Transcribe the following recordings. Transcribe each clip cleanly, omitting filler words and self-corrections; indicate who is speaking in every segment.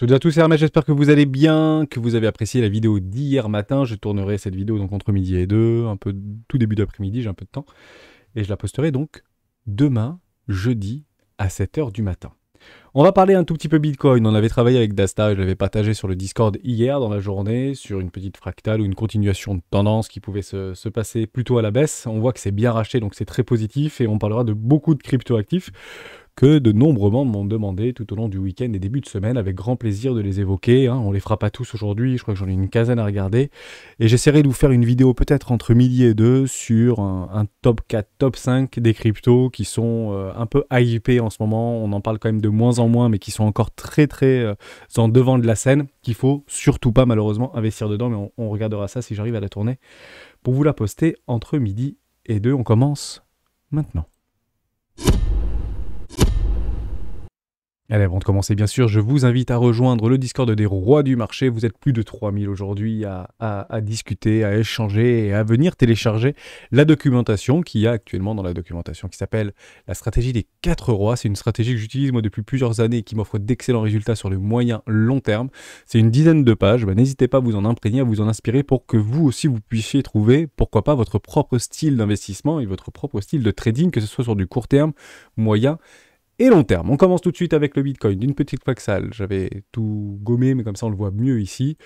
Speaker 1: toutes et à tous, c'est Hermès, j'espère que vous allez bien, que vous avez apprécié la vidéo d'hier matin. Je tournerai cette vidéo donc entre midi et 2, un peu tout début d'après-midi, j'ai un peu de temps. Et je la posterai donc demain, jeudi, à 7 h du matin. On va parler un tout petit peu Bitcoin. On avait travaillé avec Dasta et je l'avais partagé sur le Discord hier dans la journée, sur une petite fractale ou une continuation de tendance qui pouvait se passer plutôt à la baisse. On voit que c'est bien racheté, donc c'est très positif et on parlera de beaucoup de crypto-actifs que de nombreux membres m'ont demandé tout au long du week-end et début de semaine, avec grand plaisir de les évoquer. On les fera pas tous aujourd'hui, je crois que j'en ai une quinzaine à regarder. Et j'essaierai de vous faire une vidéo peut-être entre midi et 2 sur un top 4, top 5 des cryptos qui sont un peu hypés en ce moment. On en parle quand même de moins en moins, mais qui sont encore très en devant de la scène, qu'il faut surtout pas malheureusement investir dedans, mais on regardera ça si j'arrive à la tourner pour vous la poster entre midi et 2. On commence maintenant. Allez, avant de commencer, bien sûr, je vous invite à rejoindre le Discord des rois du marché. Vous êtes plus de 3000 aujourd'hui à discuter, à échanger et à venir télécharger la documentation qu'il y a actuellement dans la documentation qui s'appelle la stratégie des 4 rois. C'est une stratégie que j'utilise moi depuis plusieurs années et qui m'offre d'excellents résultats sur le moyen long terme. C'est une dizaine de pages. N'hésitez pas à vous en imprégner, à vous en inspirer pour que vous aussi vous puissiez trouver, pourquoi pas, votre propre style d'investissement et votre propre style de trading, que ce soit sur du court terme, moyen et long terme. On commence tout de suite avec le Bitcoin d'une petite plaque sale. J'avais tout gommé, mais comme ça on le voit mieux ici.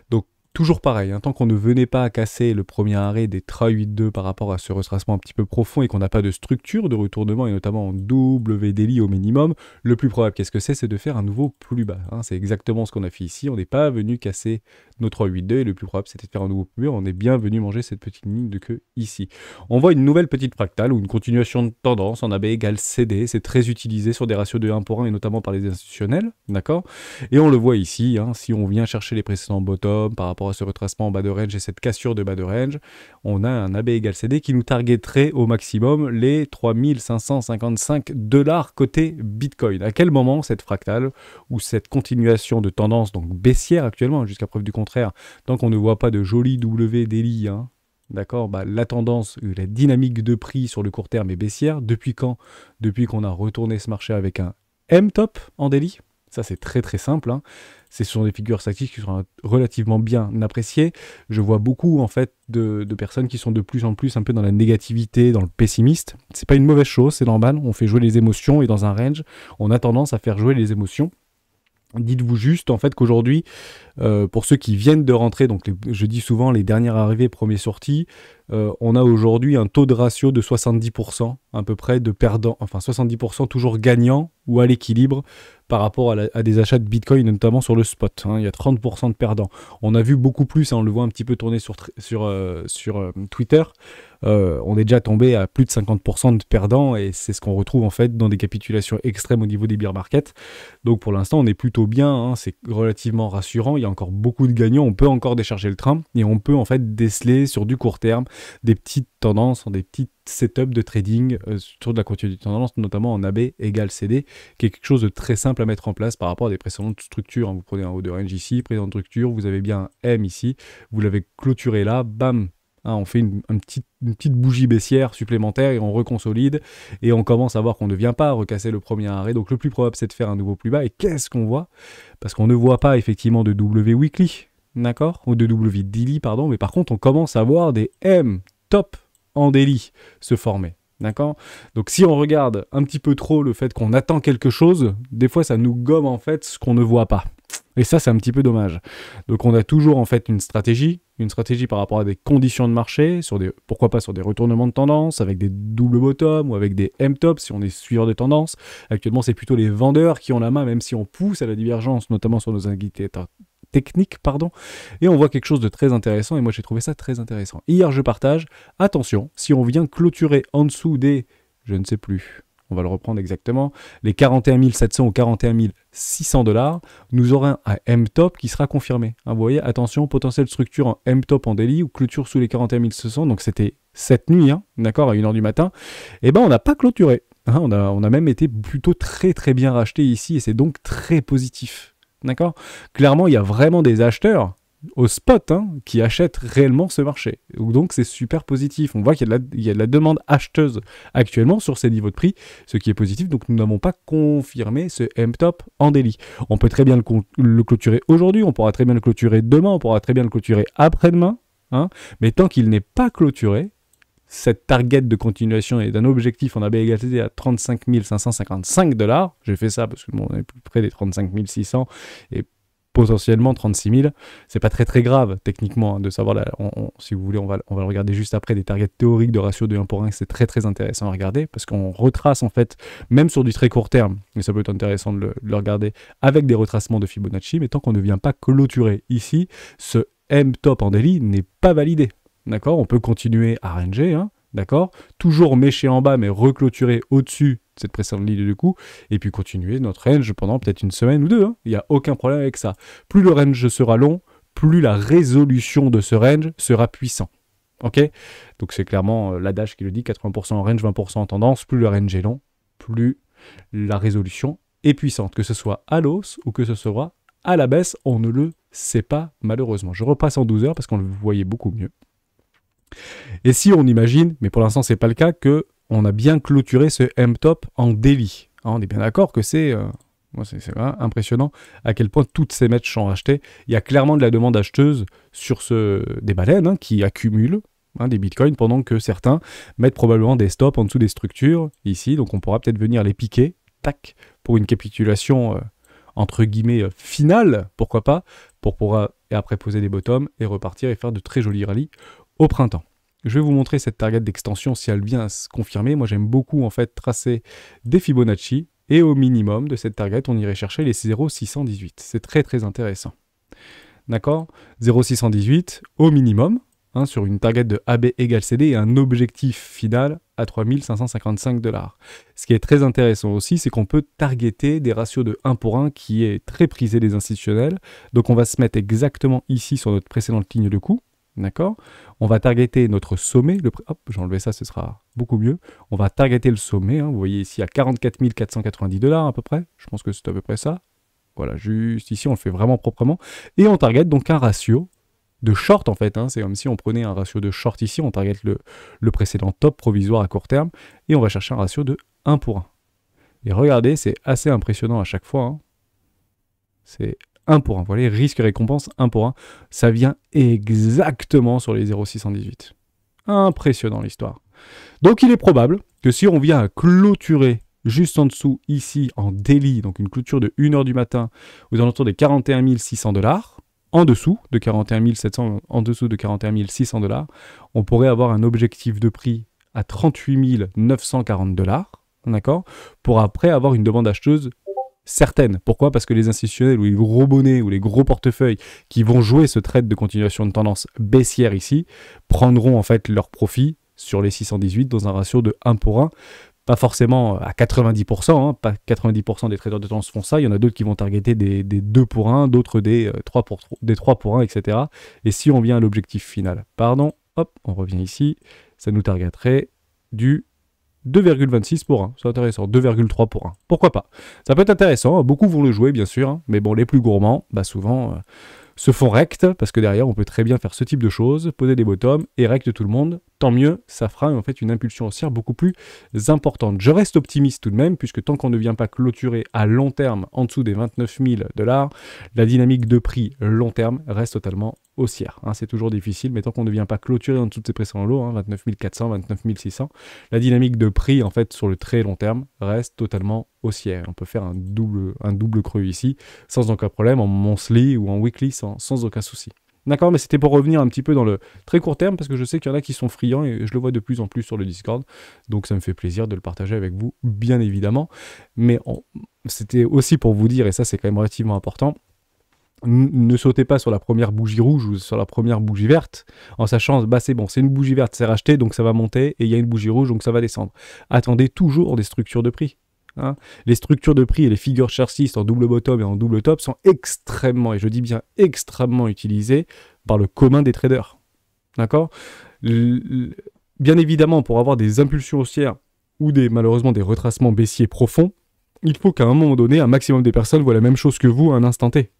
Speaker 1: Donc toujours pareil, tant qu'on ne venait pas à casser le premier arrêt des TRA-8-2 par rapport à ce retracement un petit peu profond et qu'on n'a pas de structure de retournement et notamment en double daily au minimum, le plus probable, qu'est-ce que c'est de faire un nouveau plus bas. C'est exactement ce qu'on a fait ici. On n'est pas venu casser nos 3-8-2 et le plus probable c'était de faire un nouveau plus bas. On est bien venu manger cette petite ligne de queue ici. On voit une nouvelle petite fractale ou une continuation de tendance en AB égale CD. C'est très utilisé sur des ratios de 1 pour 1 et notamment par les institutionnels, d'accord. Et on le voit ici, si on vient chercher les précédents bottom par rapport à ce retracement en bas de range et cette cassure de bas de range, on a un AB égale CD qui nous targeterait au maximum les 3555 $ côté Bitcoin. À quel moment cette fractale ou cette continuation de tendance, donc baissière actuellement, jusqu'à preuve du contraire, tant qu'on ne voit pas de joli W daily, d'accord, la tendance, la dynamique de prix sur le court terme est baissière. Depuis quand? Depuis qu'on a retourné ce marché avec un M-top en daily. Ça, c'est très simple. Ce sont des figures statiques qui sont relativement bien appréciées. Je vois beaucoup, en fait, de personnes qui sont de plus en plus un peu dans la négativité, dans le pessimiste. C'est pas une mauvaise chose, c'est normal. On fait jouer les émotions et dans un range, on a tendance à faire jouer les émotions. Dites-vous juste en fait qu'aujourd'hui, pour ceux qui viennent de rentrer, donc je dis souvent les dernières arrivées, premiers sorties, on a aujourd'hui un taux de ratio de 70% à peu près de perdants, enfin 70% toujours gagnants ou à l'équilibre par rapport à des achats de Bitcoin, notamment sur le spot. Il y a 30% de perdants. On a vu beaucoup plus, on le voit un petit peu tourner sur Twitter. On est déjà tombé à plus de 50% de perdants et c'est ce qu'on retrouve en fait dans des capitulations extrêmes au niveau des bear markets. Donc pour l'instant on est plutôt bien, c'est relativement rassurant, il y a encore beaucoup de gagnants, on peut encore décharger le train et on peut en fait déceler sur du court terme des petites tendances, des petites setups de trading sur de la continuité de tendance, notamment en AB égale CD, qui est quelque chose de très simple à mettre en place par rapport à des précédentes structures. Vous prenez un haut de range ici, précédente structure, vous avez bien un M ici, vous l'avez clôturé là, bam, on fait une petite bougie baissière supplémentaire et on reconsolide et on commence à voir qu'on ne vient pas recasser le premier arrêt. Donc le plus probable c'est de faire un nouveau plus bas. Et qu'est-ce qu'on voit? Parce qu'on ne voit pas effectivement de W weekly, d'accord, ou de W daily, pardon, mais par contre on commence à voir des M top en daily se former. D'accord? Donc si on regarde un petit peu trop le fait qu'on attend quelque chose, des fois ça nous gomme en fait ce qu'on ne voit pas. Et ça, c'est un petit peu dommage. Donc on a toujours en fait une stratégie par rapport à des conditions de marché, pourquoi pas sur des retournements de tendance, avec des double bottom ou avec des M-top si on est suiveur de tendance. Actuellement, c'est plutôt les vendeurs qui ont la main, même si on pousse à la divergence, notamment sur nos indicateurs techniques, et on voit quelque chose de très intéressant, et moi j'ai trouvé ça très intéressant. Hier, je partage, attention, si on vient clôturer en dessous des, je ne sais plus, on va le reprendre exactement, les 41 700 ou 41 600 $, nous aurons un M-top qui sera confirmé. Vous voyez, attention, potentielle structure en M-top en daily ou clôture sous les 41 600, donc c'était cette nuit, d'accord, à 1 h du matin, et on n'a pas clôturé. On a même été plutôt très bien racheté ici, et c'est donc très positif. D'accord? Clairement, il y a vraiment des acheteurs au spot, hein, qui achètent réellement ce marché. Donc c'est super positif. On voit qu'il y a de la demande acheteuse actuellement sur ces niveaux de prix, ce qui est positif. Donc nous n'avons pas confirmé ce M-top en daily. On peut très bien le clôturer aujourd'hui, on pourra très bien le clôturer demain, on pourra très bien le clôturer après-demain. Hein, mais tant qu'il n'est pas clôturé, cette target de continuation est d'un objectif en AB égalité à 35 555 $. J'ai fait ça parce que bon, on est plus près des 35 600 et potentiellement 36 000. C'est pas très grave techniquement, hein, de savoir, si vous voulez, on va le regarder juste après, des targets théoriques de ratio de 1 pour 1, c'est très intéressant à regarder parce qu'on retrace en fait, même sur du très court terme, et ça peut être intéressant de le regarder avec des retracements de Fibonacci, mais tant qu'on ne vient pas clôturer ici, ce M-top en daily n'est pas validé. D'accord, on peut continuer à ranger, hein, d'accord, toujours mécher en bas mais reclôturer au-dessus de cette précédente ligne de coup, et puis continuer notre range pendant peut-être une semaine ou deux, hein. Il n'y a aucun problème avec ça. Plus le range sera long, plus la résolution de ce range sera puissant. Ok, donc c'est clairement l'adage qui le dit, 80% en range, 20% en tendance, plus le range est long, plus la résolution est puissante, que ce soit à l'hausse ou que ce soit à la baisse, on ne le sait pas malheureusement. Je repasse en 12 heures parce qu'on le voyait beaucoup mieux. Et si on imagine, mais pour l'instant c'est pas le cas, qu'on a bien clôturé ce M-top en daily. Hein, on est bien d'accord que c'est impressionnant à quel point toutes ces matchs sont rachetées. Il y a clairement de la demande acheteuse sur des baleines, hein, qui accumulent, hein, des bitcoins, pendant que certains mettent probablement des stops en dessous des structures ici. Donc on pourra peut-être venir les piquer, tac, pour une capitulation entre guillemets finale, pourquoi pas, pour pouvoir et après poser des bottoms et repartir et faire de très jolis rallyes au printemps. Je vais vous montrer cette target d'extension si elle vient à se confirmer. Moi j'aime beaucoup en fait tracer des Fibonacci et au minimum de cette target on irait chercher les 0,618. C'est très intéressant. D'accord, 0,618 au minimum, hein, sur une target de AB égale CD et un objectif final à 3555 $. Ce qui est très intéressant aussi, c'est qu'on peut targeter des ratios de 1 pour 1 qui est très prisé des institutionnels. Donc on va se mettre exactement ici sur notre précédente ligne de coup. D'accord, on va targeter notre sommet, hop, j'ai enlevé ça, ce sera beaucoup mieux. On va targeter le sommet, hein, vous voyez ici à 44 490 $ à peu près, je pense que c'est à peu près ça. Voilà, juste ici, on le fait vraiment proprement. Et on target donc un ratio de short en fait, hein. C'est comme si on prenait un ratio de short ici, on target le précédent top provisoire à court terme, et on va chercher un ratio de 1 pour 1. Et regardez, c'est assez impressionnant à chaque fois, hein. C'est 1 pour 1, vous voyez, risque récompense 1 pour 1, ça vient exactement sur les 0,618. Impressionnant l'histoire. Donc il est probable que si on vient à clôturer juste en dessous, ici, en daily, donc une clôture de 1h du matin, aux alentours des 41 600 $, en dessous de 41 700, en dessous de 41 600 $, on pourrait avoir un objectif de prix à 38 940 $, d'accord, pour après avoir une demande acheteuse certaine. Pourquoi? Parce que les institutionnels ou les gros bonnets ou les gros portefeuilles qui vont jouer ce trade de continuation de tendance baissière ici, prendront en fait leur profit sur les 618 dans un ratio de 1 pour 1. Pas forcément à 90%, hein, pas 90% des traders de tendance font ça, il y en a d'autres qui vont targeter des 2 pour 1, d'autres des 3 pour 1, etc. Et si on vient à l'objectif final, pardon, hop, on revient ici, ça nous targeterait du 2,26 pour 1, c'est intéressant, 2,3 pour 1, pourquoi pas. Ça peut être intéressant, beaucoup vont le jouer bien sûr, hein, mais bon, les plus gourmands, bah souvent se font rect, parce que derrière on peut très bien faire ce type de choses, poser des bottoms et rect tout le monde, tant mieux, ça fera en fait une impulsion haussière beaucoup plus importante. Je reste optimiste tout de même, puisque tant qu'on ne vient pas clôturer à long terme en dessous des 29 000 $, la dynamique de prix long terme reste totalement haussière. Hein, c'est toujours difficile, mais tant qu'on ne vient pas clôturer en dessous de ces précédents lots, hein, 29 400, 29 600, la dynamique de prix en fait sur le très long terme reste totalement haussière. On peut faire un double creux ici, sans aucun problème, en monthly ou en weekly, sans aucun souci. D'accord, mais c'était pour revenir un petit peu dans le très court terme, parce que je sais qu'il y en a qui sont friands, et je le vois de plus en plus sur le Discord, donc ça me fait plaisir de le partager avec vous, bien évidemment. Mais c'était aussi pour vous dire, et ça c'est quand même relativement important, ne sautez pas sur la première bougie rouge ou sur la première bougie verte en sachant, bah c'est bon, c'est une bougie verte, c'est racheté, donc ça va monter, et il y a une bougie rouge, donc ça va descendre. Attendez toujours des structures de prix. Hein. Les structures de prix et les figures chartistes en double bottom et en double top sont extrêmement, et je dis bien extrêmement utilisées par le commun des traders. D'accord? Bien évidemment, pour avoir des impulsions haussières ou malheureusement des retracements baissiers profonds, il faut qu'à un moment donné, un maximum des personnes voient la même chose que vous à un instant T.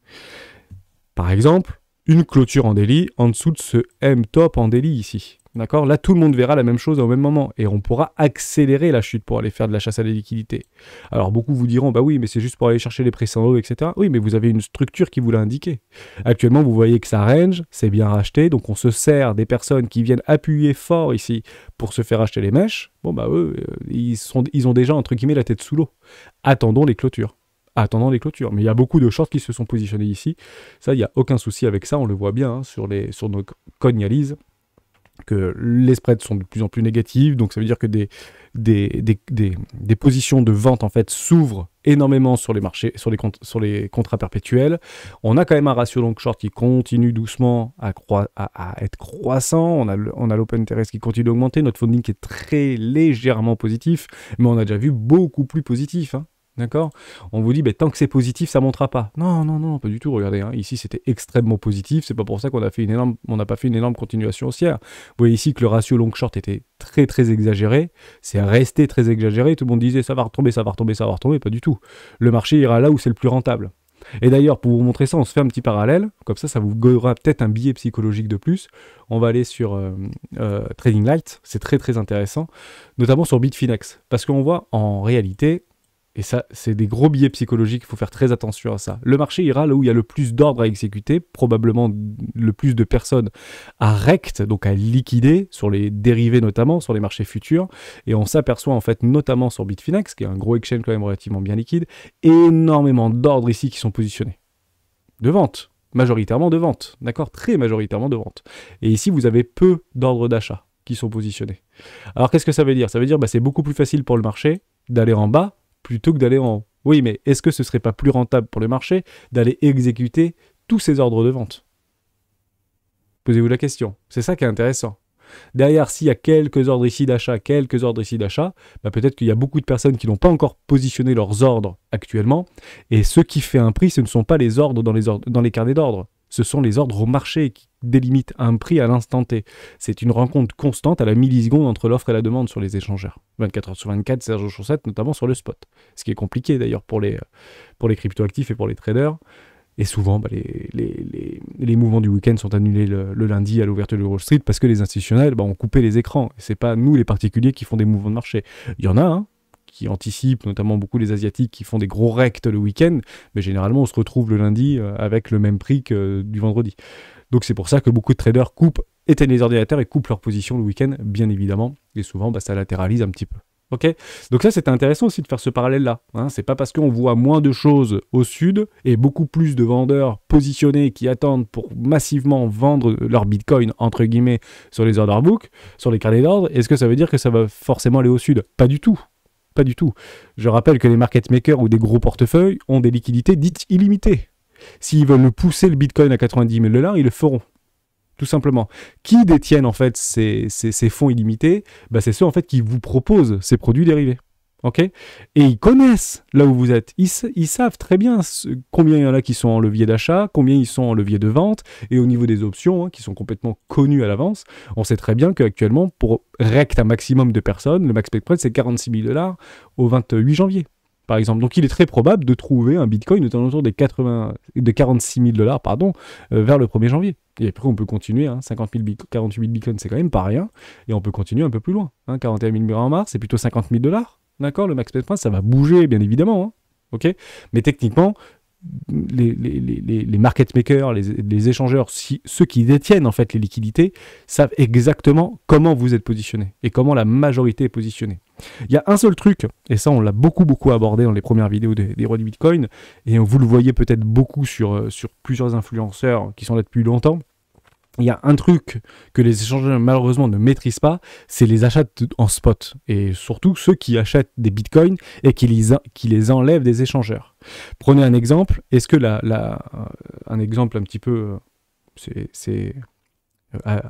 Speaker 1: Par exemple, une clôture en daily en dessous de ce M-top en daily ici. D'accord? Là, tout le monde verra la même chose au même moment et on pourra accélérer la chute pour aller faire de la chasse à la liquidité. Alors, beaucoup vous diront, bah oui, mais c'est juste pour aller chercher les précédents hauts, etc. Oui, mais vous avez une structure qui vous l'a indiqué. Actuellement, vous voyez que ça range, c'est bien racheté, donc on se sert des personnes qui viennent appuyer fort ici pour se faire acheter les mèches. Bon, bah eux, ils ont déjà, entre guillemets, la tête sous l'eau. Attendons les clôtures. Mais il y a beaucoup de shorts qui se sont positionnés ici. Ça, il n'y a aucun souci avec ça, on le voit bien hein, sur nos cognalyses, que les spreads sont de plus en plus négatifs, donc ça veut dire que des positions de vente en fait s'ouvrent énormément sur les marchés, sur les contrats perpétuels. On a quand même un ratio long short qui continue doucement à être croissant. On a l'open interest qui continue d'augmenter. Notre funding qui est très légèrement positif, mais on a déjà vu beaucoup plus positif. Hein. D'accord? On vous dit, tant que c'est positif, ça ne montera pas. Non, pas du tout. Regardez, hein, ici, c'était extrêmement positif. C'est pas pour ça qu'on n'a pas fait une énorme continuation haussière. Vous voyez ici que le ratio long-short était très, très exagéré. C'est resté très exagéré. Tout le monde disait, ça va retomber. Pas du tout. Le marché ira là où c'est le plus rentable. Et d'ailleurs, pour vous montrer ça, on se fait un petit parallèle. Comme ça vous gagnera peut-être un biais psychologique de plus. On va aller sur Trading Light. C'est très, très intéressant. Notamment sur Bitfinex. Parce qu'on voit, en réalité... Et ça, c'est des gros biais psychologiques, il faut faire très attention à ça. Le marché ira là où il y a le plus d'ordres à exécuter, probablement le plus de personnes à rect, donc à liquider, sur les dérivés notamment, sur les marchés futurs. Et on s'aperçoit en fait, notamment sur Bitfinex, qui est un gros exchange quand même relativement bien liquide, énormément d'ordres ici qui sont positionnés. De vente, majoritairement de vente, d'accord? Très majoritairement de vente. Et ici, vous avez peu d'ordres d'achat qui sont positionnés. Alors qu'est-ce que ça veut dire? Ça veut dire c'est beaucoup plus facile pour le marché d'aller en bas, plutôt que d'aller en haut. Oui, mais est-ce que ce serait pas plus rentable pour le marché d'aller exécuter tous ces ordres de vente? Posez-vous la question. C'est ça qui est intéressant. Derrière, s'il y a quelques ordres ici d'achat, peut-être qu'il y a beaucoup de personnes qui n'ont pas encore positionné leurs ordres actuellement, et ce qui fait un prix, ce ne sont pas les ordres dans les carnets d'ordre. Ce sont les ordres au marché qui délimitent un prix à l'instant T. C'est une rencontre constante à la milliseconde entre l'offre et la demande sur les échangeurs. 24 heures sur 24, 7 jours sur 7, notamment sur le spot. Ce qui est compliqué d'ailleurs pour les cryptoactifs et pour les traders. Et souvent, les mouvements du week-end sont annulés le lundi à l'ouverture de Wall Street parce que les institutionnels ont coupé les écrans. Et ce n'est pas nous, les particuliers, qui font des mouvements de marché. Il y en a, hein, qui anticipent, notamment beaucoup les Asiatiques qui font des gros rects le week-end, mais généralement on se retrouve le lundi avec le même prix que du vendredi. Donc c'est pour ça que beaucoup de traders éteignent les ordinateurs et coupent leur position le week-end, bien évidemment, et souvent ça latéralise un petit peu. Ok, donc ça c'était intéressant aussi de faire ce parallèle-là. Hein. C'est pas parce qu'on voit moins de choses au sud et beaucoup plus de vendeurs positionnés qui attendent pour massivement vendre leur bitcoin, entre guillemets, sur les order books, sur les carnets d'ordre, est-ce que ça veut dire que ça va forcément aller au sud? Pas du tout. Pas du tout. Je rappelle que les market makers ou des gros portefeuilles ont des liquidités dites illimitées. S'ils veulent pousser le bitcoin à 90 000 $, ils le feront. Tout simplement. Qui détiennent en fait ces fonds illimités? C'est ceux en fait qui vous proposent ces produits dérivés. Okay, et ils connaissent là où vous êtes. Ils savent très bien combien il y en a qui sont en levier d'achat, combien ils sont en levier de vente, et au niveau des options, qui sont complètement connues à l'avance, on sait très bien qu'actuellement, pour rect un maximum de personnes, le max spec spread, c'est 46 000 $ au 28 janvier, par exemple. Donc il est très probable de trouver un bitcoin autour des 46 000 $, vers le 1er janvier. Et après, on peut continuer, 48 000 bitcoins, c'est quand même pas rien, et on peut continuer un peu plus loin. 41 000 en mars, c'est plutôt 50 000 $. D'accord, le max spec spread, ça va bouger, bien évidemment. Hein, ok, mais techniquement, les market makers, les échangeurs, ceux qui détiennent en fait les liquidités, savent exactement comment vous êtes positionné et comment la majorité est positionnée. Il y a un seul truc, et ça on l'a beaucoup abordé dans les premières vidéos des rois du Bitcoin, et vous le voyez peut-être beaucoup sur plusieurs influenceurs qui sont là depuis longtemps. Il y a un truc que les échangeurs malheureusement ne maîtrisent pas, c'est les achats en spot. Et surtout ceux qui achètent des bitcoins et qui les enlèvent des échangeurs. Prenez un exemple. Est-ce que un exemple un petit peu, c'est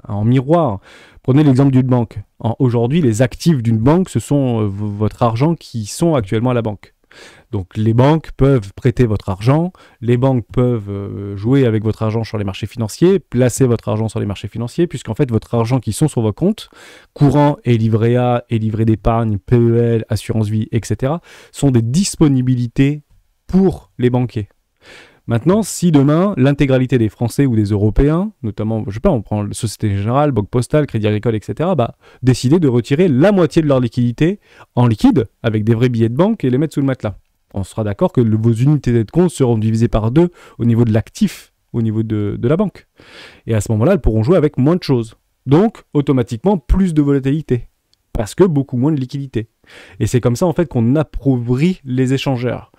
Speaker 1: en miroir. Prenez l'exemple d'une banque. Aujourd'hui, les actifs d'une banque, ce sont votre argent qui sont actuellement à la banque. Donc les banques peuvent prêter votre argent, les banques peuvent jouer avec votre argent sur les marchés financiers, placer votre argent sur les marchés financiers, puisqu'en fait votre argent qui sont sur vos comptes, courant et livret A et livret d'épargne, PEL, assurance vie, etc., sont des disponibilités pour les banquiers. Maintenant, si demain, l'intégralité des Français ou des Européens, notamment, je sais pas, on prend la Société Générale, Banque Postale, Crédit Agricole, etc., décidaient de retirer la moitié de leur liquidité en liquide, avec des vrais billets de banque, et les mettre sous le matelas. On sera d'accord que vos unités de compte seront divisées par 2 au niveau de l'actif, au niveau de la banque. Et à ce moment-là, elles pourront jouer avec moins de choses. Donc, automatiquement, plus de volatilité. Parce que beaucoup moins de liquidité. Et c'est comme ça, en fait, qu'on appauvrit les échangeurs.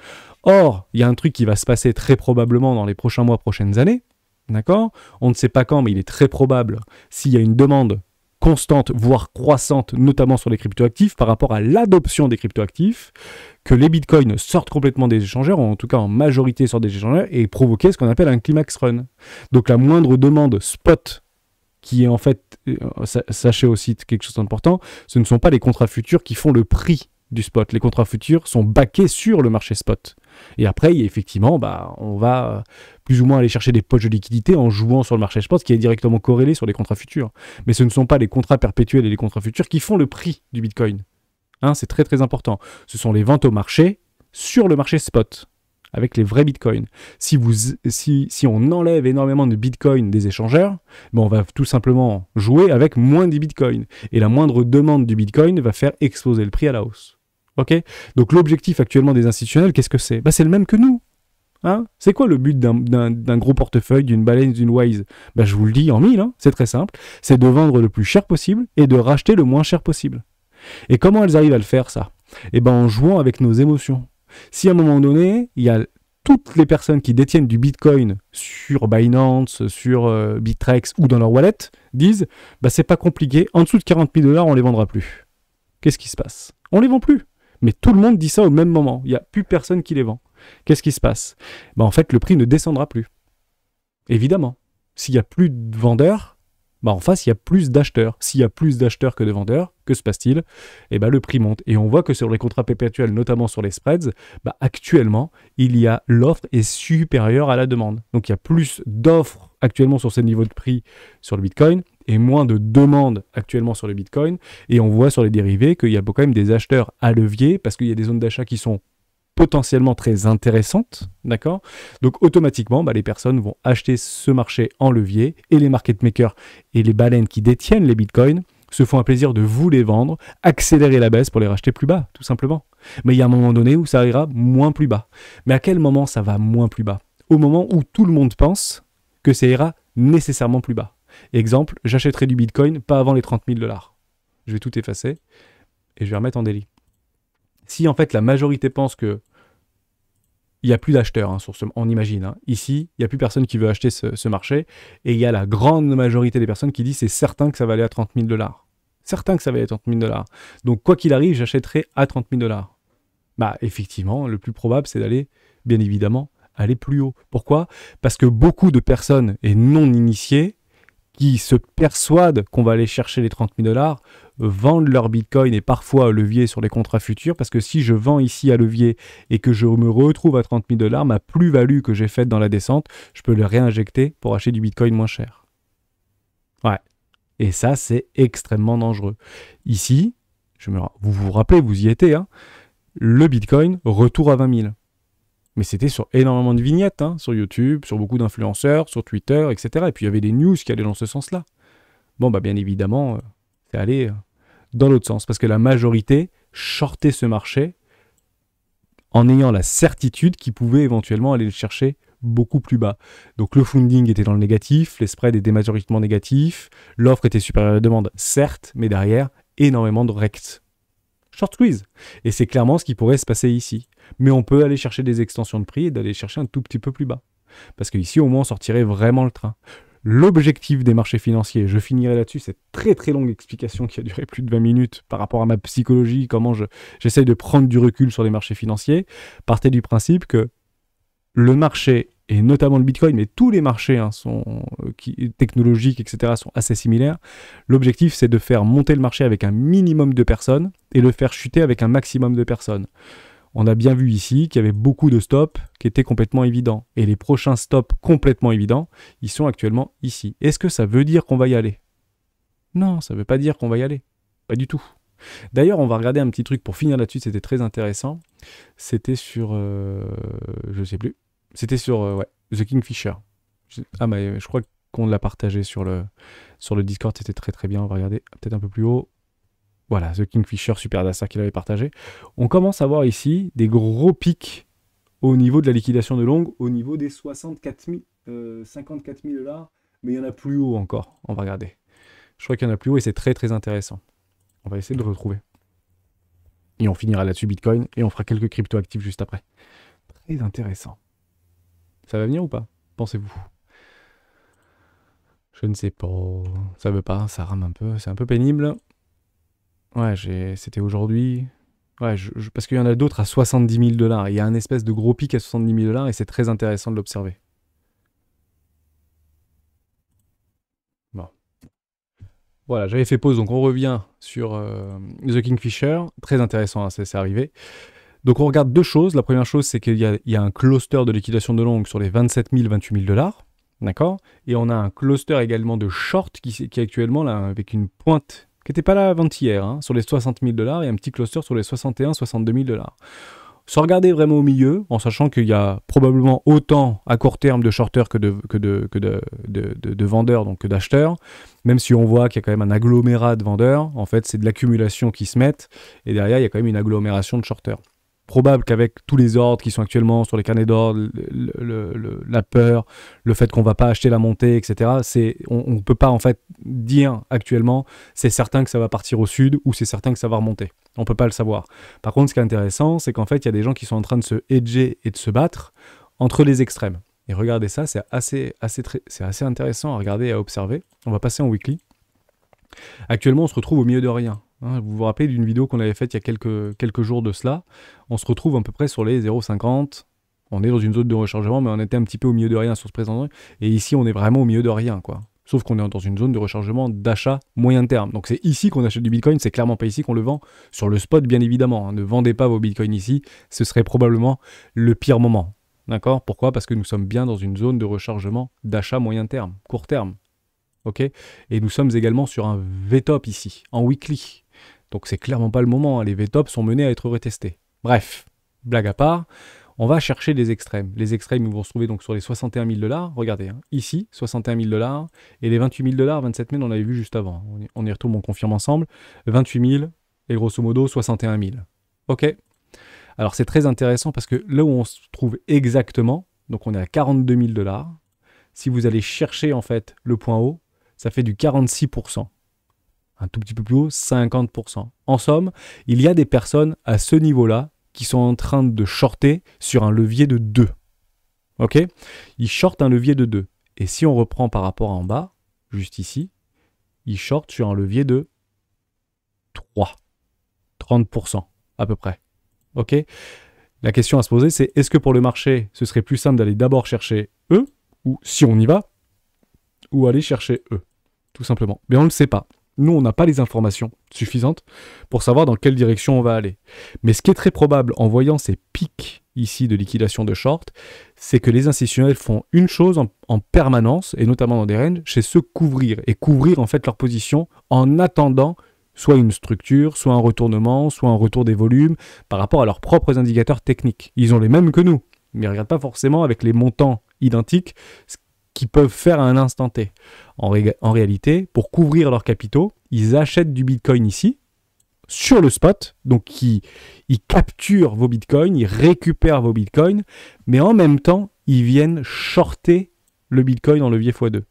Speaker 1: Or, il y a un truc qui va se passer très probablement dans les prochains mois, prochaines années. D'accord ? On ne sait pas quand, mais il est très probable, s'il y a une demande constante, voire croissante, notamment sur les cryptoactifs, par rapport à l'adoption des cryptoactifs, que les bitcoins sortent complètement des échangeurs, ou en tout cas en majorité sortent des échangeurs, et provoquer ce qu'on appelle un climax run. Donc la moindre demande spot, qui est en fait, sachez aussi quelque chose d'important, ce ne sont pas les contrats futurs qui font le prix du spot. Les contrats futurs sont backés sur le marché spot. Et après, effectivement, on va plus ou moins aller chercher des poches de liquidité en jouant sur le marché spot, qui est directement corrélé sur les contrats futurs. Mais ce ne sont pas les contrats perpétuels et les contrats futurs qui font le prix du Bitcoin. Hein, c'est très très important. Ce sont les ventes au marché sur le marché spot, avec les vrais bitcoins. Si on enlève énormément de bitcoins des échangeurs, on va tout simplement jouer avec moins de bitcoins. Et la moindre demande du bitcoin va faire exploser le prix à la hausse. Ok ? Donc l'objectif actuellement des institutionnels, qu'est-ce que c'est ? C'est le même que nous. Hein ? C'est quoi le but d'un gros portefeuille, d'une Balance, d'une Wise ? Je vous le dis en mille, c'est très simple. C'est de vendre le plus cher possible et de racheter le moins cher possible. Et comment elles arrivent à le faire, ça ? En jouant avec nos émotions. Si à un moment donné, il y a toutes les personnes qui détiennent du Bitcoin sur Binance, sur Bittrex ou dans leur wallet, disent c'est pas compliqué, en dessous de 40 000 $, on les vendra plus. Qu'est-ce qui se passe ? On les vend plus. Mais tout le monde dit ça au même moment. Il n'y a plus personne qui les vend. Qu'est-ce qui se passe ? En fait, le prix ne descendra plus. Évidemment. S'il n'y a plus de vendeurs, en face, il y a plus d'acheteurs. S'il y a plus d'acheteurs que de vendeurs, que se passe-t-il ? Le prix monte. Et on voit que sur les contrats perpétuels, notamment sur les spreads, actuellement, l'offre est supérieure à la demande. Donc il y a plus d'offres actuellement sur ces niveaux de prix sur le Bitcoin et moins de demandes actuellement sur le Bitcoin. Et on voit sur les dérivés qu'il y a quand même des acheteurs à levier parce qu'il y a des zones d'achat qui sont potentiellement très intéressantes, d'accord ? Donc automatiquement, les personnes vont acheter ce marché en levier et les market makers et les baleines qui détiennent les bitcoins se font un plaisir de vous les vendre, accélérer la baisse pour les racheter plus bas, tout simplement. Mais il y a un moment donné où ça ira moins plus bas. Mais à quel moment ça va moins plus bas ? Au moment où tout le monde pense que ça ira nécessairement plus bas. Exemple, j'achèterai du bitcoin pas avant les 30 000 $. Je vais tout effacer et je vais remettre en daily. Si en fait la majorité pense que il n'y a plus d'acheteurs, on imagine. Ici, il n'y a plus personne qui veut acheter ce marché. Et il y a la grande majorité des personnes qui disent c'est certain que ça va aller à 30 000 $. Certain que ça va aller à 30 000 $. Donc quoi qu'il arrive, j'achèterai à 30 000 $. Effectivement, le plus probable, c'est d'aller, bien évidemment, aller plus haut. Pourquoi ? Parce que beaucoup de personnes et non initiées qui se persuadent qu'on va aller chercher les 30 000 $, vendent leur bitcoin et parfois à levier sur les contrats futurs, parce que si je vends ici à levier et que je me retrouve à 30 000 $, ma plus-value que j'ai faite dans la descente, je peux le réinjecter pour acheter du bitcoin moins cher. Ouais. Et ça, c'est extrêmement dangereux. Ici, vous vous rappelez, vous y étiez, le bitcoin, retour à 20 000. Mais c'était sur énormément de vignettes, sur YouTube, sur beaucoup d'influenceurs, sur Twitter, etc. Et puis il y avait des news qui allaient dans ce sens-là. Bien évidemment, c'est allé dans l'autre sens. Parce que la majorité shortait ce marché en ayant la certitude qu'ils pouvaient éventuellement aller le chercher beaucoup plus bas. Donc le funding était dans le négatif, les spreads étaient majoritairement négatifs, l'offre était supérieure à la demande, certes, mais derrière, énormément de rects. Short squeeze. Et c'est clairement ce qui pourrait se passer ici. Mais on peut aller chercher des extensions de prix et d'aller chercher un tout petit peu plus bas. Parce qu'ici, au moins, on sortirait vraiment le train. L'objectif des marchés financiers, je finirai là-dessus, cette très très longue explication qui a duré plus de 20 minutes par rapport à ma psychologie, comment j'essaye de prendre du recul sur les marchés financiers, partez du principe que le marché, et notamment le Bitcoin, mais tous les marchés technologiques, etc., sont assez similaires. L'objectif, c'est de faire monter le marché avec un minimum de personnes et le faire chuter avec un maximum de personnes. On a bien vu ici qu'il y avait beaucoup de stops qui étaient complètement évidents. Et les prochains stops complètement évidents, ils sont actuellement ici. Est-ce que ça veut dire qu'on va y aller ? Non, ça ne veut pas dire qu'on va y aller. Pas du tout. D'ailleurs, on va regarder un petit truc pour finir là-dessus, c'était très intéressant. C'était sur... je sais plus. C'était sur The Kingfisher. Ah, mais je crois qu'on l'a partagé sur le Discord, c'était très très bien. On va regarder peut-être un peu plus haut. Voilà, The Kingfisher, Super Dassa qui l'avait partagé. On commence à voir ici des gros pics au niveau de la liquidation de longue, au niveau des 54 000, 54 000 $, mais il y en a plus haut encore. On va regarder. Je crois qu'il y en a plus haut et c'est très très intéressant. On va essayer de le retrouver. Et on finira là-dessus Bitcoin et on fera quelques crypto-actifs juste après. Très intéressant. Ça va venir ou pas? Pensez-vous? Je ne sais pas. Ça veut pas, ça rame un peu. C'est un peu pénible. Ouais, c'était aujourd'hui. Ouais, parce qu'il y en a d'autres à 70 000 $. Il y a un espèce de gros pic à 70 000 $ et c'est très intéressant de l'observer. Bon. Voilà, j'avais fait pause, donc on revient sur The Kingfisher. Très intéressant, hein, c'est arrivé. Donc on regarde deux choses. La première chose, c'est qu'il y a un cluster de liquidation de longue sur les 27 000, 28 000 $. D'accord? Et on a un cluster également de short qui est actuellement là avec une pointe qui n'était pas là avant-hier, hein, sur les 60 000 $ et un petit cluster sur les 61 62 000 $. Sans regarder vraiment au milieu, en sachant qu'il y a probablement autant à court terme de shorters que de vendeurs, donc que d'acheteurs, même si on voit qu'il y a quand même un agglomérat de vendeurs, en fait c'est de l'accumulation qui se mettent, et derrière il y a quand même une agglomération de shorters. Probable qu'avec tous les ordres qui sont actuellement sur les carnets d'ordre, la peur, le fait qu'on ne va pas acheter la montée, etc., on ne peut pas en fait dire actuellement c'est certain que ça va partir au sud ou c'est certain que ça va remonter. On ne peut pas le savoir. Par contre, ce qui est intéressant, c'est qu'en fait, il y a des gens qui sont en train de se hedger et de se battre entre les extrêmes. Et regardez ça, c'est assez intéressant à regarder et à observer. On va passer en weekly. Actuellement, on se retrouve au milieu de rien. Vous vous rappelez d'une vidéo qu'on avait faite il y a quelques jours de cela. On se retrouve à peu près sur les 0,50. On est dans une zone de rechargement, mais on était un petit peu au milieu de rien sur ce présent. Et ici, on est vraiment au milieu de rien, quoi. Sauf qu'on est dans une zone de rechargement d'achat moyen terme. Donc c'est ici qu'on achète du Bitcoin, c'est clairement pas ici qu'on le vend. Sur le spot, bien évidemment. Ne vendez pas vos Bitcoins ici, ce serait probablement le pire moment. D'accord? Pourquoi? Parce que nous sommes bien dans une zone de rechargement d'achat moyen terme, court terme. Ok? Et nous sommes également sur un VTOP ici, en weekly. Donc c'est clairement pas le moment, hein. Les VTOP sont menés à être retestés. Bref, blague à part, on va chercher les extrêmes. Les extrêmes ils vont se trouver donc sur les 61 000 $. Regardez, hein, ici, 61 000 $. Et les 28 000 $, 27 000, on l'avait vu juste avant. On y retourne, on confirme ensemble. 28 000 et grosso modo 61 000. Ok? Alors c'est très intéressant parce que là où on se trouve exactement, donc on est à 42 000 $. Si vous allez chercher en fait le point haut, ça fait du 46%. Un tout petit peu plus haut, 50%. En somme, il y a des personnes à ce niveau-là qui sont en train de shorter sur un levier de 2. Ok? Ils shortent un levier de 2. Et si on reprend par rapport à en bas, juste ici, ils shortent sur un levier de 3. 30% à peu près. Ok? La question à se poser, c'est est-ce que pour le marché, ce serait plus simple d'aller d'abord chercher eux, ou si on y va, ou aller chercher eux, tout simplement. Mais on ne le sait pas. Nous, on n'a pas les informations suffisantes pour savoir dans quelle direction on va aller. Mais ce qui est très probable en voyant ces pics ici de liquidation de short, c'est que les institutionnels font une chose en permanence, et notamment dans des ranges, c'est se couvrir. Et couvrir en fait leur position en attendant soit une structure, soit un retournement, soit un retour des volumes par rapport à leurs propres indicateurs techniques. Ils ont les mêmes que nous, mais ils ne regardent pas forcément avec les montants identiques qu'ils peuvent faire à un instant T. En réalité, pour couvrir leurs capitaux, ils achètent du Bitcoin ici, sur le spot, donc ils capturent vos Bitcoins, ils récupèrent vos Bitcoins, mais en même temps, ils viennent shorter le Bitcoin en levier x2.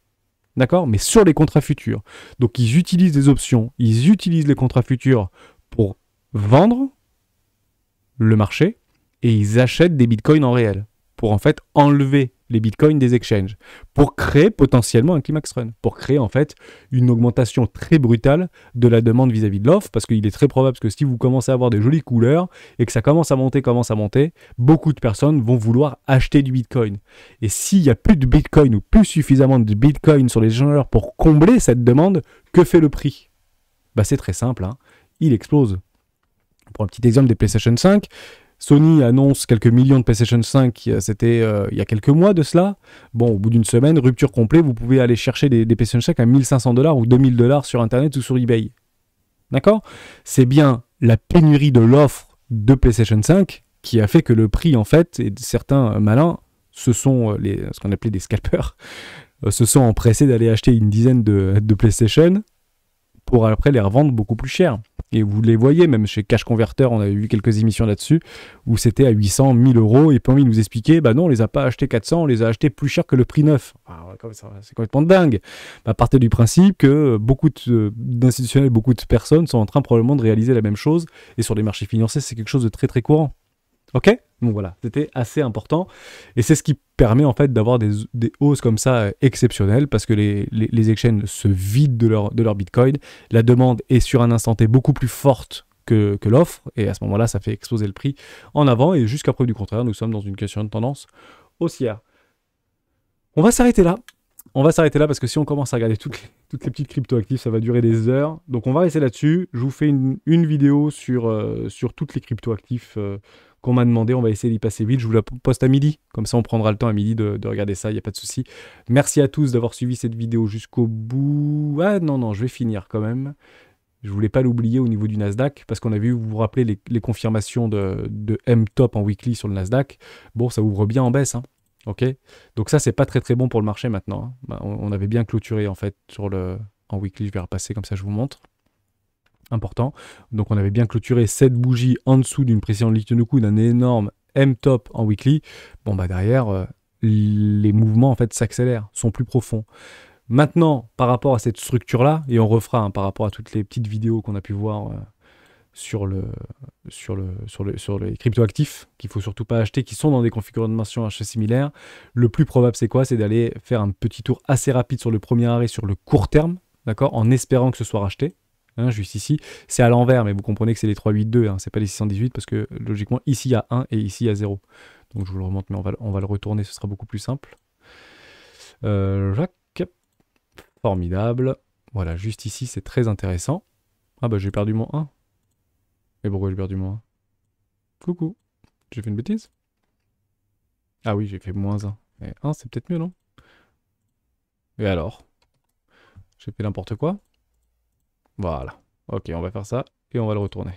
Speaker 1: D'accord? Mais sur les contrats futurs. Donc ils utilisent des options, ils utilisent les contrats futurs pour vendre le marché, et ils achètent des Bitcoins en réel, pour en fait enlever les bitcoins des exchanges, pour créer potentiellement un climax run, pour créer en fait une augmentation très brutale de la demande vis-à-vis de l'offre, parce qu'il est très probable que si vous commencez à avoir des jolies couleurs et que ça commence à monter, beaucoup de personnes vont vouloir acheter du bitcoin. Et s'il n'y a plus de bitcoin ou plus suffisamment de bitcoin sur les échangeurs pour combler cette demande, que fait le prix? Bah c'est très simple, hein. Il explose. Pour un petit exemple des PlayStation 5, Sony annonce quelques millions de PlayStation 5, c'était il y a quelques mois de cela. Bon, au bout d'une semaine, rupture complète, vous pouvez aller chercher des PlayStation 5 à 1500 $ ou 2000 $ sur Internet ou sur eBay. D'accord? C'est bien la pénurie de l'offre de PlayStation 5 qui a fait que le prix, en fait, et certains malins ce sont ce qu'on appelait des scalpers, se sont empressés d'aller acheter une dizaine de PlayStation pour après les revendre beaucoup plus cher. Et vous les voyez, même chez Cash Converter, on avait vu quelques émissions là-dessus, où c'était à 800, 1000 euros, et puis envie de nous expliquer, bah non, on les a pas achetés 400, on les a achetés plus cher que le prix neuf. C'est complètement dingue. Bah, partez du principe que beaucoup d'institutionnels, beaucoup de personnes sont en train probablement de réaliser la même chose, et sur les marchés financiers, c'est quelque chose de très très courant. Ok? Donc voilà, c'était assez important. Et c'est ce qui permet en fait d'avoir des hausses comme ça exceptionnelles parce que les exchanges se vident de leur Bitcoin. La demande est sur un instant T beaucoup plus forte que l'offre. Et à ce moment-là, ça fait exploser le prix en avant. Et jusqu'à preuve du contraire, nous sommes dans une question de tendance haussière. On va s'arrêter là. On va s'arrêter là parce que si on commence à regarder toutes les petites crypto-actifs, ça va durer des heures. Donc on va rester là-dessus. Je vous fais une vidéo sur toutes les crypto-actifs qu'on m'a demandé. On va essayer d'y passer vite. Je vous la poste à midi. Comme ça, on prendra le temps à midi de regarder ça. Il n'y a pas de souci. Merci à tous d'avoir suivi cette vidéo jusqu'au bout. Ah non, je vais finir quand même. Je ne voulais pas l'oublier au niveau du Nasdaq parce qu'on a vu, vous vous rappelez, les confirmations de M-Top en weekly sur le Nasdaq. Bon, ça ouvre bien en baisse, hein. Ok, donc ça c'est pas très très bon pour le marché maintenant. Hein. Bah, on avait bien clôturé en fait en weekly, je vais repasser comme ça je vous montre. Important. Donc on avait bien clôturé cette bougie en dessous d'une pression de Ichinoku d'un énorme M-top en weekly. Bon bah derrière les mouvements en fait s'accélèrent, sont plus profonds. Maintenant par rapport à cette structure là, et on refera hein, par rapport à toutes les petites vidéos qu'on a pu voir sur les cryptoactifs qu'il ne faut surtout pas acheter, qui sont dans des configurations assez similaires. Le plus probable, c'est quoi? C'est d'aller faire un petit tour assez rapide sur le premier arrêt sur le court terme, d'accord, en espérant que ce soit racheté. Hein, juste ici, c'est à l'envers, mais vous comprenez que c'est les 382, hein, c'est pas les 618, parce que logiquement, ici il y a 1 et ici il y a 0. Donc je vous le remonte, mais on va le retourner, ce sera beaucoup plus simple. Jacques, formidable. Voilà, juste ici, c'est très intéressant. Ah bah j'ai perdu mon 1. Mais pourquoi j'ai perdu moins 1? Coucou. J'ai fait une bêtise? Ah oui, j'ai fait moins 1. Mais 1, c'est peut-être mieux, non? Et alors? J'ai fait n'importe quoi? Voilà. Ok, on va faire ça et on va le retourner.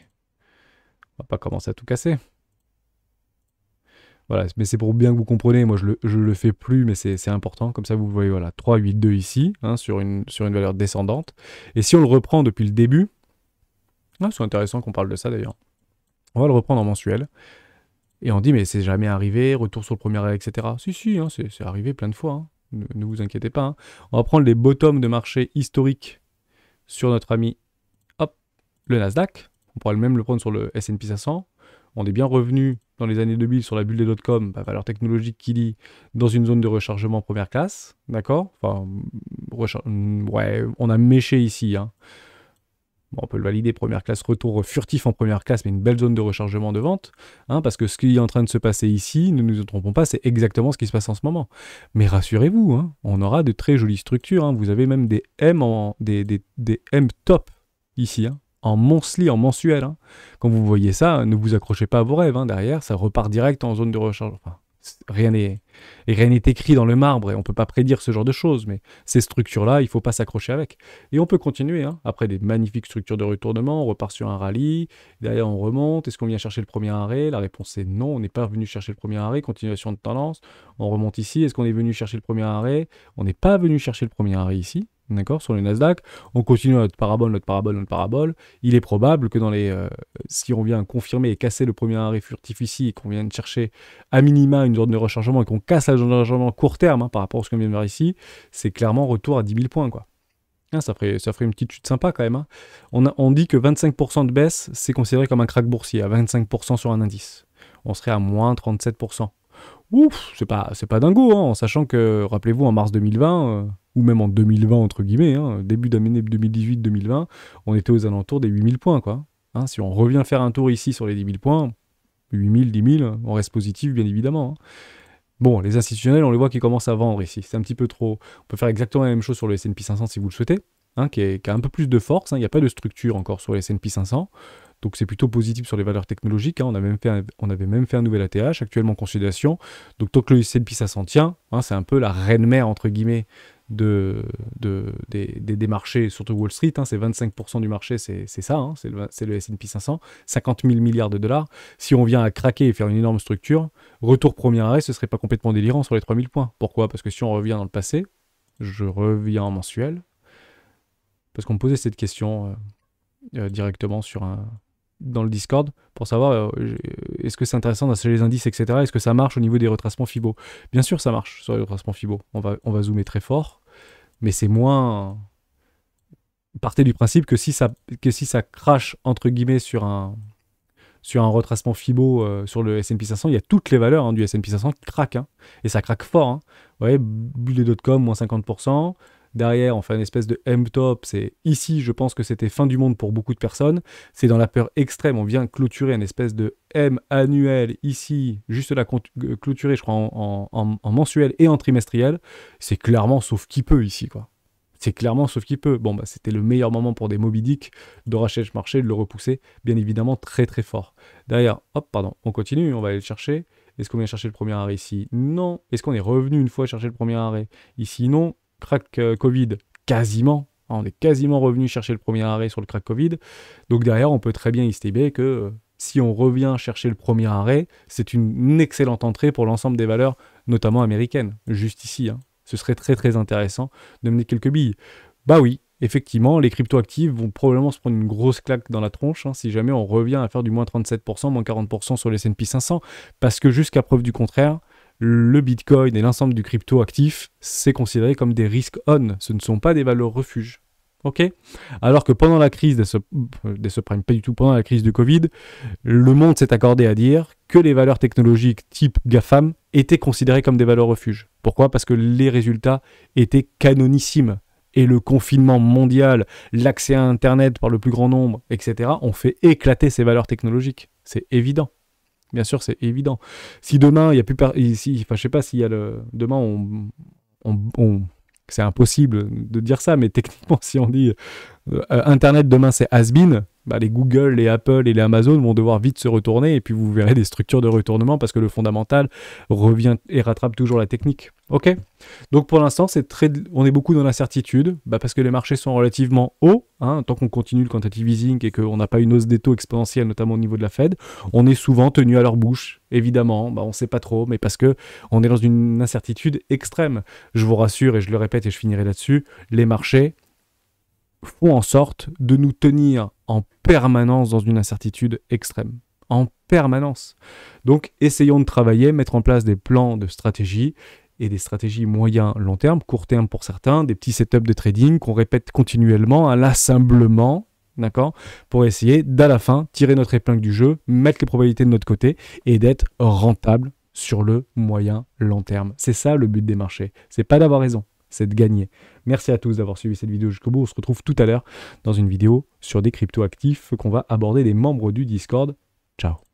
Speaker 1: On va pas commencer à tout casser. Voilà, mais c'est pour bien que vous compreniez. Moi, je le fais plus, mais c'est important. Comme ça, vous voyez, voilà, 3, 8, 2 ici, hein, sur une valeur descendante. Et si on le reprend depuis le début, ah, c'est intéressant qu'on parle de ça d'ailleurs. On va le reprendre en mensuel. Et on dit, mais c'est jamais arrivé, retour sur le premier arrêt, etc. Si, hein, c'est arrivé plein de fois. Hein. Ne vous inquiétez pas. Hein. On va prendre les bottoms de marché historiques sur notre ami, hop, le Nasdaq. On pourra même le prendre sur le S&P 500. On est bien revenu dans les années 2000 sur la bulle des dot-com, valeur technologique qui dit dans une zone de rechargement première classe. D'accord? Enfin, ouais, on a méché ici. Hein. Bon, on peut le valider, première classe, retour furtif en première classe, mais une belle zone de rechargement de vente, hein, parce que ce qui est en train de se passer ici, ne nous trompons pas, c'est exactement ce qui se passe en ce moment. Mais rassurez-vous, hein, on aura de très jolies structures, hein, vous avez même des M, des M top ici, hein, en monthly, en mensuel. Hein. Quand vous voyez ça, ne vous accrochez pas à vos rêves, hein, derrière, ça repart direct en zone de recharge. Enfin, rien n'est écrit dans le marbre et on ne peut pas prédire ce genre de choses, mais ces structures-là, il ne faut pas s'accrocher avec. Et on peut continuer, hein. Après des magnifiques structures de retournement, on repart sur un rallye, derrière on remonte, est-ce qu'on vient chercher le premier arrêt? La réponse est non, on n'est pas venu chercher le premier arrêt, continuation de tendance, on remonte ici, est-ce qu'on est venu chercher le premier arrêt? On n'est pas venu chercher le premier arrêt ici. D'accord, sur le Nasdaq, on continue notre parabole. Il est probable que si on vient confirmer et casser le premier arrêt furtif ici et qu'on vienne chercher à minima une zone de rechargement et qu'on casse la zone de rechargement court terme hein, par rapport à ce qu'on vient de voir ici, c'est clairement retour à 10 000 points. Quoi. Hein, ça ferait une petite chute sympa quand même. Hein. On dit que 25% de baisse, c'est considéré comme un crack boursier, à 25% sur un indice. On serait à moins 37%. Ouf, c'est pas dingo, hein, en sachant que, rappelez-vous, en mars 2020, ou même en 2020, entre guillemets, hein, début d'année 2018-2020, on était aux alentours des 8000 points, quoi. Hein, si on revient faire un tour ici sur les 10 000 points, 8000, 10 000, on reste positif, bien évidemment. Hein. Bon, les institutionnels, on les voit qui commencent à vendre ici, c'est un petit peu trop. On peut faire exactement la même chose sur le S&P 500 si vous le souhaitez, hein, qui a un peu plus de force, hein, il n'y a pas de structure encore sur le S&P 500, donc c'est plutôt positif sur les valeurs technologiques. Hein. On avait même fait un nouvel ATH, actuellement en consolidation. Donc tant que le S&P 500 tient, hein, c'est un peu la reine mère, entre guillemets, des marchés, surtout Wall Street, hein, c'est 25% du marché, c'est ça, hein, c'est le S&P 500, 50 000 milliards de dollars. Si on vient à craquer et faire une énorme structure, retour premier arrêt, ce serait pas complètement délirant sur les 3000 points. Pourquoi? Parce que si on revient dans le passé, je reviens en mensuel, parce qu'on me posait cette question directement dans le Discord pour savoir est-ce que c'est intéressant d'acheter les indices, etc. Est-ce que ça marche au niveau des retracements Fibo? Bien sûr, ça marche sur les retracements Fibo. On va zoomer très fort, mais c'est moins. Partez du principe que si ça crache entre guillemets sur un retracement Fibo sur le S&P 500, il y a toutes les valeurs hein, du S&P 500 qui craquent. Hein, et ça craque fort. Hein. Vous voyez, Bulle.com, moins 50%. Derrière, on fait une espèce de M-top. C'est ici, je pense que c'était fin du monde pour beaucoup de personnes. C'est dans la peur extrême. On vient clôturer une espèce de M annuel ici, juste là clôturer, je crois, en mensuel et en trimestriel. C'est clairement sauf qui peut ici, quoi. C'est clairement sauf qui peut. Bon, bah, c'était le meilleur moment pour des Moby Dick de racheter le marché, de le repousser, bien évidemment, très très fort. Derrière, hop, pardon, on continue, on va aller le chercher. Est-ce qu'on vient chercher le premier arrêt ici? Non. Est-ce qu'on est revenu une fois chercher le premier arrêt? Ici, non. Crack Covid, quasiment. On est quasiment revenu chercher le premier arrêt sur le crack Covid. Donc derrière, on peut très bien estimer que si on revient chercher le premier arrêt, c'est une excellente entrée pour l'ensemble des valeurs, notamment américaines. Juste ici, hein. Ce serait très très intéressant de mener quelques billes. Bah oui, effectivement, les crypto-actifs vont probablement se prendre une grosse claque dans la tronche hein, si jamais on revient à faire du moins 37%, moins 40% sur les S&P 500, parce que jusqu'à preuve du contraire, le Bitcoin et l'ensemble du crypto-actif, c'est considéré comme des risques on, ce ne sont pas des valeurs refuges. Ok? Alors que pendant la crise des subprimes, pas du tout, pendant la crise du Covid, le monde s'est accordé à dire que les valeurs technologiques type GAFAM étaient considérées comme des valeurs refuges. Pourquoi? Parce que les résultats étaient canonissimes. Et le confinement mondial, l'accès à Internet par le plus grand nombre, etc., ont fait éclater ces valeurs technologiques. C'est évident. Bien sûr, c'est évident. Si demain, il n'y a plus... je sais pas s'il y a le... Demain, c'est impossible de dire ça, mais techniquement, si on dit Internet demain, c'est has-been, bah, les Google, les Apple et les Amazon vont devoir vite se retourner et puis vous verrez des structures de retournement parce que le fondamental revient et rattrape toujours la technique. Ok? Donc pour l'instant, on est beaucoup dans l'incertitude parce que les marchés sont relativement hauts. Hein, tant qu'on continue le quantitative easing et qu'on n'a pas une hausse des taux exponentielle, notamment au niveau de la Fed, on est souvent tenu à leur bouche. Évidemment, on ne sait pas trop, mais parce qu'on est dans une incertitude extrême. Je vous rassure et je le répète et je finirai là-dessus, les marchés font en sorte de nous tenir en permanence dans une incertitude extrême. En permanence. Donc, essayons de travailler, mettre en place des plans de stratégie et des stratégies moyen-long terme, court terme pour certains, des petits setups de trading qu'on répète continuellement, inlassablement, d'accord, pour essayer, d'à la fin, tirer notre épingle du jeu, mettre les probabilités de notre côté et d'être rentable sur le moyen-long terme. C'est ça le but des marchés. C'est pas d'avoir raison, c'est de gagner. Merci à tous d'avoir suivi cette vidéo jusqu'au bout. On se retrouve tout à l'heure dans une vidéo sur des crypto-actifs qu'on va aborder des membres du Discord. Ciao.